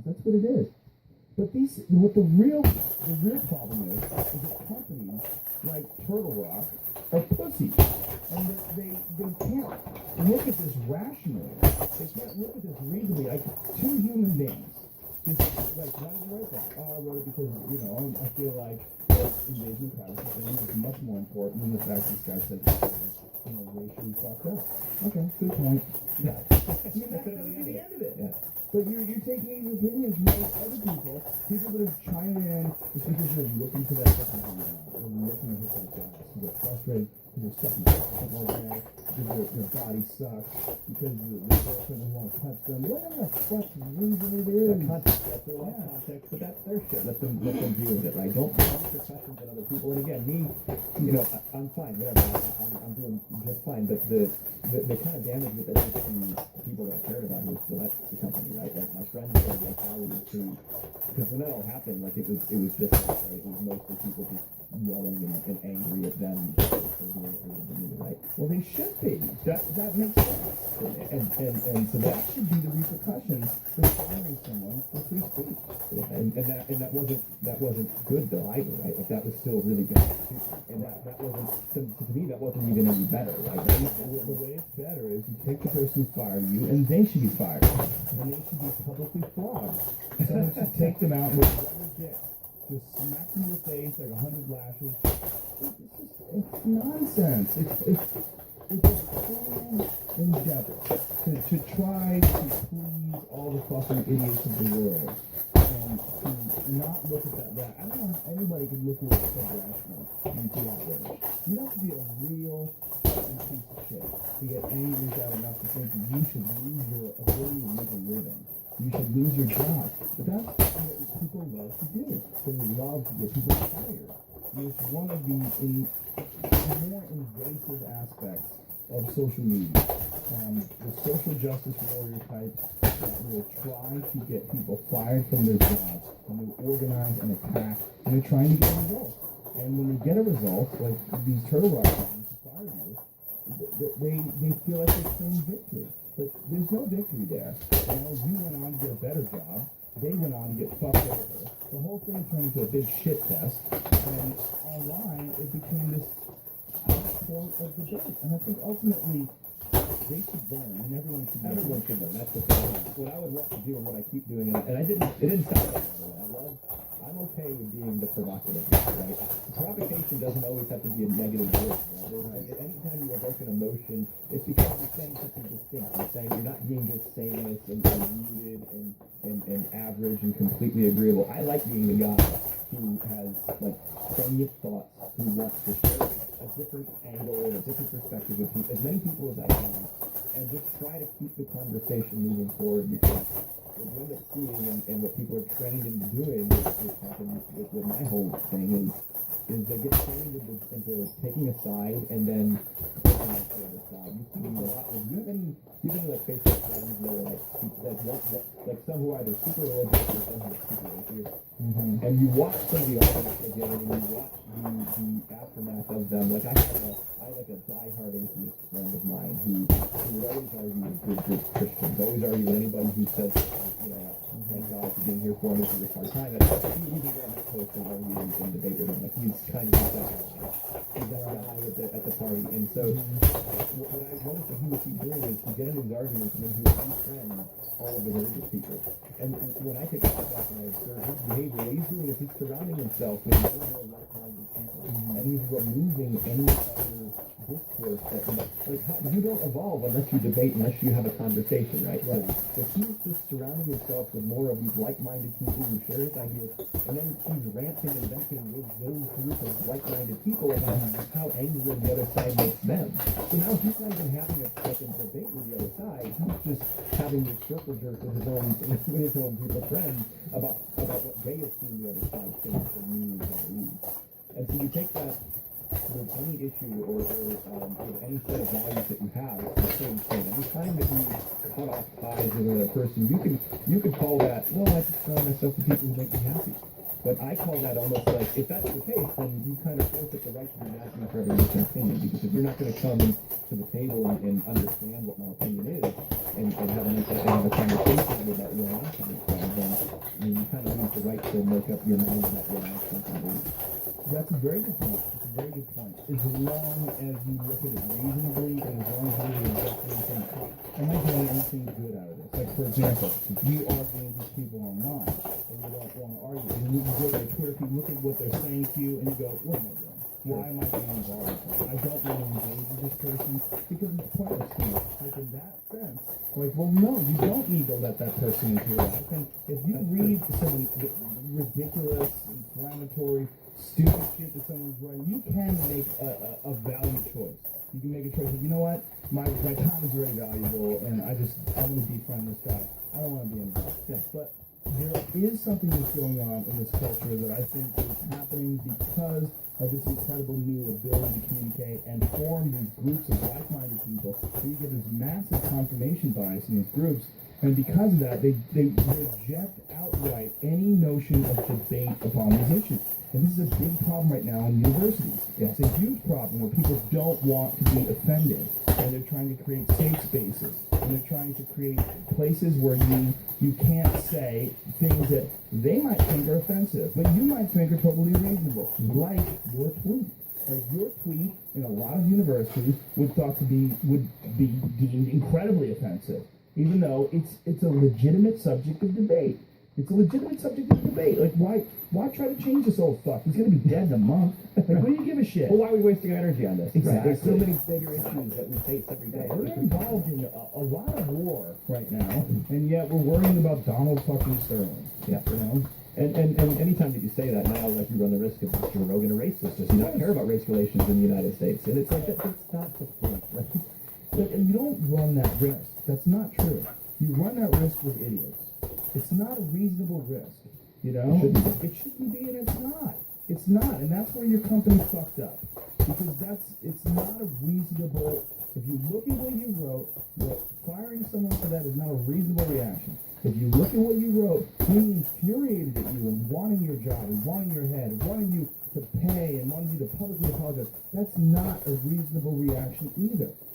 That's what it is. But what the real problem is that companies like Turtle Rock are pussies, and they can't look at this rationally. They can't look at this reasonably. Like two human beings, just like, why did you write that? Oh, I wrote it because I feel like invasion of privacy thing is much more important than the fact this guy said racially fucked up. Okay, good point. Yeah, that's gonna be the end of it. Yeah. But you're taking these opinions from other people that are chiming in just because they're looking for that second or looking to hit that gas. You get frustrated because you're stuck in the all day, because your body sucks, because the girlfriend doesn't want to touch them. Whatever the fuck reason it is. That's their life context, but that's their shit. Let them deal with it, right? Don't put repercussions on other people. And again, I'm fine, whatever. I'm doing just fine. But the kind of damage that does to people that I cared about was still at the company, right? Like my friends or my colleagues who, because when that all happened, like it was just like, right? It was mostly people just yelling and angry at them for doing what they did to me, right? Well, they should be. That makes sense. And so that should be the repercussions for firing someone for free speech. And that wasn't good though either, right? Like that was still really bad. And that wasn't, to me, that wasn't even any better, right? The way it's better is you take the person who fired you and they should be fired. And they should be publicly flogged. Someone should take them out with rubber dicks. Just smack them in the face like 100 lashes. It's nonsense. It's a cruel endeavor to try to please all the fucking idiots of the world and to not look at that. I don't know how anybody can look at it so rational and be outraged. You have to be a real fucking piece of shit to get angry out enough to think that you should lose your ability to make a living. You should lose your job. But that's what people love to do. They love to get people fired. It's one of the more invasive aspects of social media. The social justice warrior types that will try to get people fired from their jobs, and they organize and attack, and they're trying to get a result. And when they get a result, like these Turtle Rock guys who fired you, they feel like they're claiming victory. But there's no victory there. You went on to get a better job. They went on to get fucked over. The whole thing turned into a big shit fest. And online, it became this point of debate. And I think ultimately, they should learn. And everyone should learn. That's the thing. What I would love to do and what I keep doing, and it didn't stop that, by the way. I'm okay with being the provocative, right? Provocation doesn't always have to be a negative word, right? Anytime you evoke an emotion, it's because you're saying something distinct. You're saying you're not being just sameness and muted and average and completely agreeable. I like being the guy who has like plenty of thoughts, who wants to share a different angle and a different perspective with as many people as I can, and just try to keep the conversation moving forward, because what you end up seeing and what people are trained into doing, which happens with my whole thing, is they get trained into taking a side and then taking out the other side. You see a lot. Do you have any like Facebook friends that are like some who are either super religious or some who are super atheist? Mm-hmm. And you watch some of the arguments they get, and you watch the aftermath of them. Like I have a diehard atheist friend of mine who would always argue with Christians, always argue with anybody who says, thank God for being here for me through this hard time. And he even got that post and argue and debate with him. Like he's kind of that guy at the party. And so what I noticed that he would keep doing is he'd get into these arguments and then he would befriend all of the religious people. And when I take a step back and I observe his behavior, what he's doing is he's surrounding himself with more like-minded people. And he's removing any other discourse you don't evolve unless you debate, unless you have a conversation, right? So he's just surrounding himself with more of these like-minded people who share his ideas, and then he's ranting and venting with those group of like-minded people about how angry the other side makes them. So now he's not even having a fucking debate with the other side. He's just having this circle jerk with his own group of friends about what they assume the other side thinks or means or believes. And so you take that with any issue or with any set of values that you have, it's the same thing. Anytime that you cut off ties with another person, you could call that, well, I just surround myself with people who make me happy. But I call that almost like, if that's the case, then you kind of forfeit the right to be asking for every different opinion, because if you're not going to come to the table and understand what my opinion is and have a conversation about where I'm coming from, then the right to make up your mind about what actions you do. That's a very good point. It's a very good point. As long as you look at it reasonably, and as long as you really investigate and think, am I getting anything good out of this? Like, for example, you arguing with these people online, and you don't want to argue, and you go to their Twitter feed, look at what they're saying to you, and you go, what am I doing? Why am I getting involved with this? I don't want to engage with this person because it's pointless to me. Like, in that sense, like, well, no, you don't need to let that person into your life. And if you read some ridiculous, inflammatory, stupid shit that someone's writing, you can make a value choice. You can make a choice of, you know what, my time is very valuable, and I want to befriend this guy. I don't want to be involved. Yeah. But there is something that's going on in this culture that I think is happening because of this incredible new ability to communicate and form these groups of like-minded people. So you get this massive confirmation bias in these groups, and because of that, they reject outright any notion of debate upon these issues. And this is a big problem right now in universities. It's a huge problem where people don't want to be offended, and they're trying to create safe spaces, and they're trying to create places where you can't say things that they might think are offensive, but you might think are totally reasonable, like your tweet. Like your tweet in a lot of universities would be deemed incredibly offensive, even though it's a legitimate subject of debate. It's a legitimate subject of debate. Like, why try to change this old fuck? He's going to be dead in a month. Like, what do you give a shit? Well, why are we wasting our energy on this? Exactly. Right? There's so many bigger issues that we face every day. We're involved in a lot of war right now, and yet we're worrying about Donald fucking Sterling. Yeah. You know? And anytime that you say that, now like you run the risk of Mr. Rogan a racist. Does he not care about race relations in the United States? And it's like that's not the point, right? And you don't run that risk. That's not true. You run that risk with idiots. It's not a reasonable risk, you know? It shouldn't be, and it's not. It's not, and that's where your company fucked up. Because it's not a reasonable, if you look at what you wrote, firing someone for that is not a reasonable reaction. If you look at what you wrote, being infuriated at you and wanting your job and wanting your head and wanting you to pay and wanting you to publicly apologize, that's not a reasonable reaction either.